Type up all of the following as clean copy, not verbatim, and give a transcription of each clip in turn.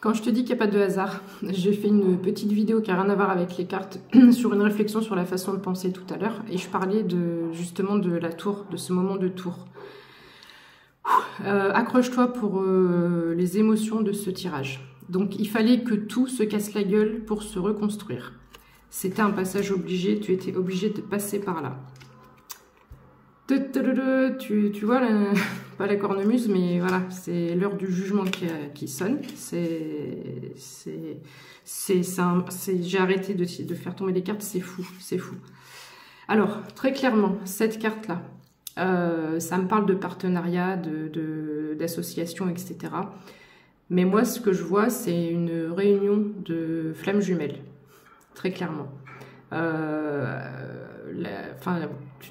Quand je te dis qu'il n'y a pas de hasard, j'ai fait une petite vidéo qui n'a rien à voir avec les cartes sur une réflexion sur la façon de penser tout à l'heure et je parlais justement de la tour, de ce moment de tour. Accroche-toi pour les émotions de ce tirage. Donc il fallait que tout se casse la gueule pour se reconstruire. C'était un passage obligé, tu étais obligé de passer par là. Tu vois, pas la cornemuse, mais voilà, c'est l'heure du jugement qui sonne. J'ai arrêté de faire tomber les cartes, c'est fou, c'est fou. Alors, très clairement, cette carte-là, ça me parle de partenariat, d'association, etc. Mais moi, ce que je vois, c'est une réunion de flammes jumelles, très clairement.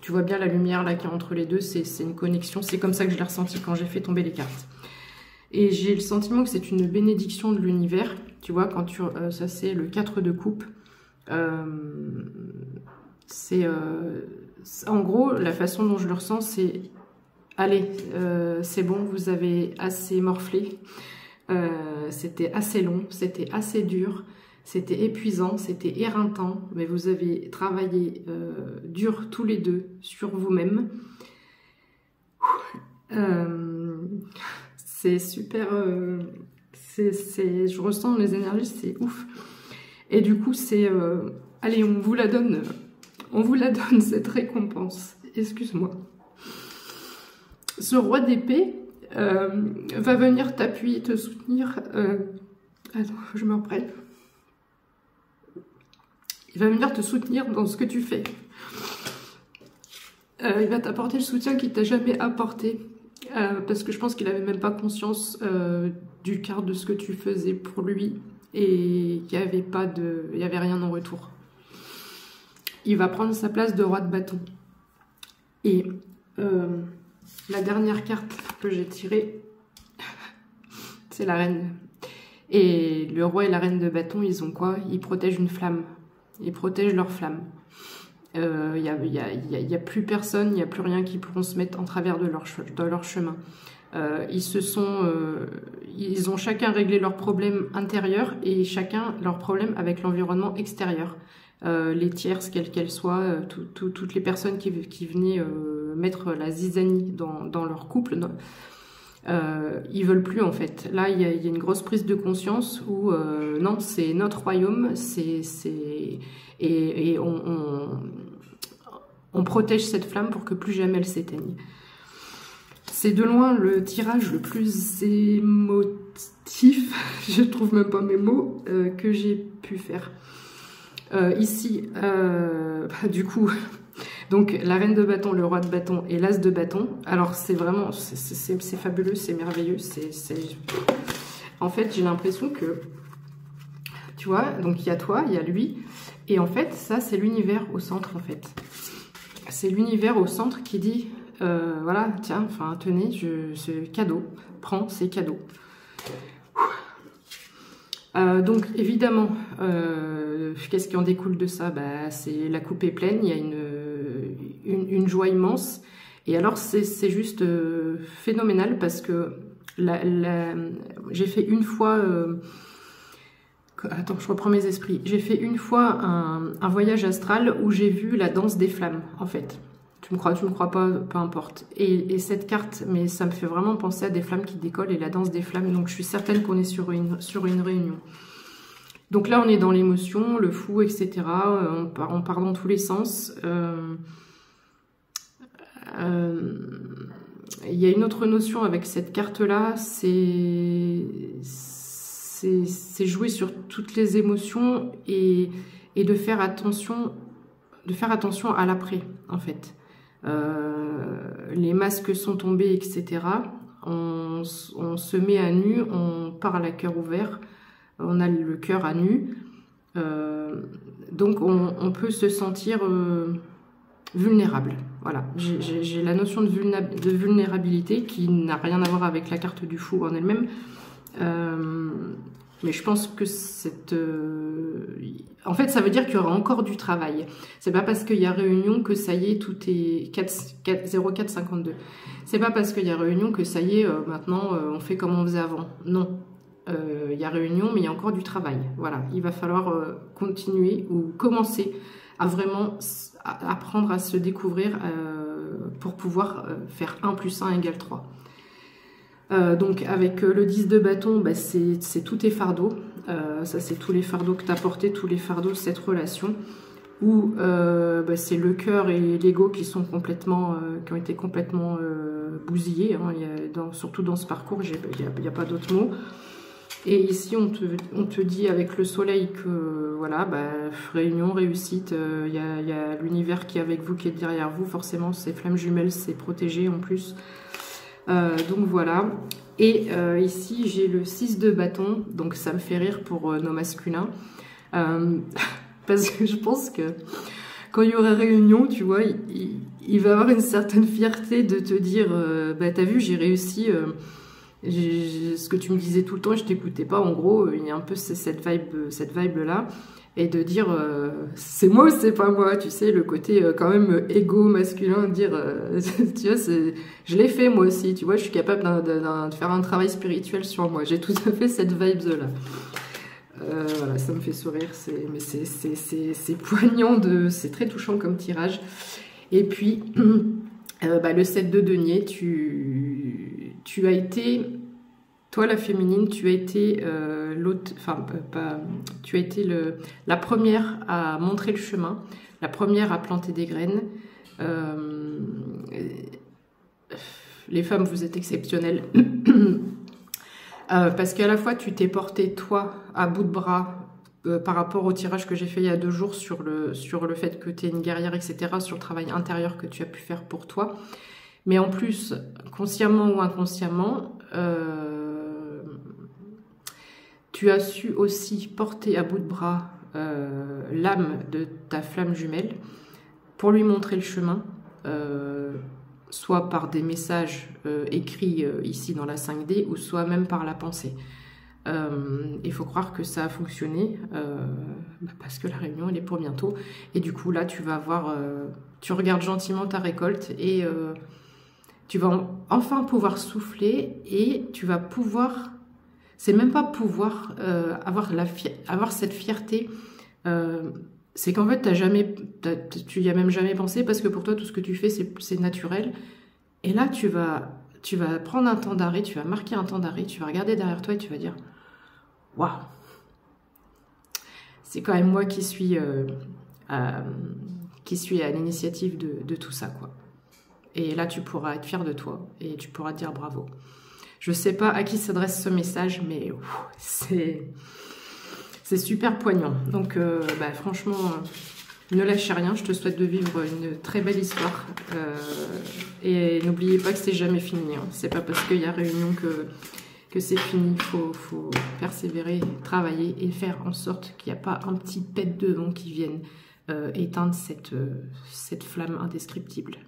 Tu vois bien la lumière là qui est entre les deux, c'est une connexion, c'est comme ça que je l'ai ressenti quand j'ai fait tomber les cartes. Et j'ai le sentiment que c'est une bénédiction de l'univers, tu vois, quand ça c'est le 4 de coupe. En gros, la façon dont je le ressens, c'est allez, c'est bon, vous avez assez morflé, c'était assez long, c'était assez dur. C'était épuisant, c'était éreintant, mais vous avez travaillé dur tous les deux sur vous-même. C'est super... je ressens les énergies, c'est ouf. Et du coup, c'est... allez, on vous la donne, cette récompense. Excuse-moi. Ce roi d'épée va venir t'appuyer, te soutenir... Attends, je me reprenne. Il va venir te soutenir dans ce que tu fais. Il va t'apporter le soutien qu'il t'a jamais apporté. Parce que je pense qu'il n'avait même pas conscience du quart de ce que tu faisais pour lui. Et qu'il n'y avait rien en retour. Il va prendre sa place de roi de bâton. Et la dernière carte que j'ai tirée, c'est la reine. Et le roi et la reine de bâton, ils ont quoi? Ils protègent une flamme. Ils protègent leur flamme. Il n'y a plus personne, il n'y a plus rien qui pourront se mettre en travers de leur chemin. Ils ont chacun réglé leurs problèmes intérieurs et chacun leurs problèmes avec l'environnement extérieur. Les tierces, quelles qu'elles soient, toutes les personnes qui venaient mettre la zizanie dans leur couple, ils veulent plus en fait. Là, il y a une grosse prise de conscience où non, c'est notre royaume, et on protège cette flamme pour que plus jamais elle s'éteigne. C'est de loin le tirage le plus émotif, je trouve même pas mes mots, que j'ai pu faire. Ici, du coup... Donc la reine de bâton, le roi de bâton et l'as de bâton. Alors c'est vraiment, c'est fabuleux, c'est merveilleux. En fait, j'ai l'impression que, tu vois, donc il y a toi, il y a lui. Et en fait, ça c'est l'univers au centre en fait. C'est l'univers au centre qui dit, voilà, tiens, enfin tenez, c'est cadeau, prends, c'est cadeau. Donc évidemment, qu'est-ce qui en découle de ça? Bah, c'est la coupe est pleine, il y a une joie immense. Et alors c'est juste phénoménal parce que j'ai fait une fois... attends, je reprends mes esprits. J'ai fait une fois un voyage astral où j'ai vu la danse des flammes, en fait. Tu me crois pas, peu importe. Et cette carte, mais ça me fait vraiment penser à des flammes qui décollent et la danse des flammes. Donc je suis certaine qu'on est sur une réunion. Donc là, on est dans l'émotion, le fou, etc. On part dans tous les sens. Il y a une autre notion avec cette carte-là, c'est jouer sur toutes les émotions et de faire attention à l'après, en fait. Les masques sont tombés, etc. On se met à nu, on parle à cœur ouvert, on a le cœur à nu. Donc on peut se sentir vulnérable. Voilà, j'ai la notion de vulnérabilité qui n'a rien à voir avec la carte du fou en elle-même. Mais je pense que en fait, ça veut dire qu'il y aura encore du travail. C'est pas parce qu'il y a réunion que ça y est, tout est 0452. C'est pas parce qu'il y a réunion que ça y est, maintenant on fait comme on faisait avant. Non. il y a réunion, mais il y a encore du travail. Voilà, il va falloir continuer ou commencer à vraiment apprendre à se découvrir pour pouvoir faire 1 + 1 = 3. Donc avec le 10 de bâton, bah, c'est tous tes fardeaux. Ça, c'est tous les fardeaux que tu as portés, tous les fardeaux de cette relation. Où bah, c'est le cœur et l'ego qui sont complètement, qui ont été complètement bousillés. Hein. Surtout dans ce parcours, il n'y a pas d'autre mot. Et ici, on te dit avec le soleil que voilà, bah, réunion, réussite, il y a l'univers qui est avec vous, qui est derrière vous. Forcément, c'est flammes jumelles, c'est protégé en plus. Donc voilà. Et ici, j'ai le 6 de bâton. Donc ça me fait rire pour nos masculins. Parce que je pense que quand il y aura réunion, tu vois, il va avoir une certaine fierté de te dire bah, t'as vu, j'ai réussi. Ce que tu me disais tout le temps, je t'écoutais pas. En gros, il y a un peu cette vibe là, et de dire c'est moi ou c'est pas moi, tu sais, le côté quand même égo masculin, de dire tu vois, je l'ai fait moi aussi, tu vois, je suis capable de faire un travail spirituel sur moi. J'ai tout à fait cette vibe là. Voilà, ça me fait sourire, mais c'est poignant, c'est très touchant comme tirage. Et puis bah, le 7 de denier, tu as été, toi la féminine, tu as été l'autre, enfin tu as été la première à montrer le chemin, la première à planter des graines. Les femmes, vous êtes exceptionnelles. Parce qu'à la fois, tu t'es porté, toi, à bout de bras par rapport au tirage que j'ai fait il y a 2 jours sur le fait que tu es une guerrière, etc., sur le travail intérieur que tu as pu faire pour toi. Mais en plus, consciemment ou inconsciemment, tu as su aussi porter à bout de bras l'âme de ta flamme jumelle pour lui montrer le chemin, soit par des messages écrits ici dans la 5D, ou soit même par la pensée. Il faut croire que ça a fonctionné, parce que la réunion, elle est pour bientôt. Et du coup, là, tu vas avoir... tu regardes gentiment ta récolte, et tu vas enfin pouvoir souffler, et tu vas pouvoir... C'est même pas pouvoir avoir cette fierté... c'est qu'en fait, tu y as même jamais pensé, parce que pour toi, tout ce que tu fais, c'est naturel. Et là, tu vas prendre un temps d'arrêt, tu vas marquer un temps d'arrêt, tu vas regarder derrière toi et tu vas dire « Waouh, c'est quand même moi qui suis à l'initiative de tout ça, quoi. » Et là, tu pourras être fier de toi et tu pourras te dire bravo. Je sais pas à qui s'adresse ce message, mais c'est super poignant. Donc, bah, franchement, ne lâchez rien. Je te souhaite de vivre une très belle histoire. Et n'oubliez pas que c'est jamais fini. Hein. C'est pas parce qu'il y a réunion que c'est fini. Il faut persévérer, travailler et faire en sorte qu'il n'y a pas un petit pet de vent qui vienne éteindre cette flamme indescriptible.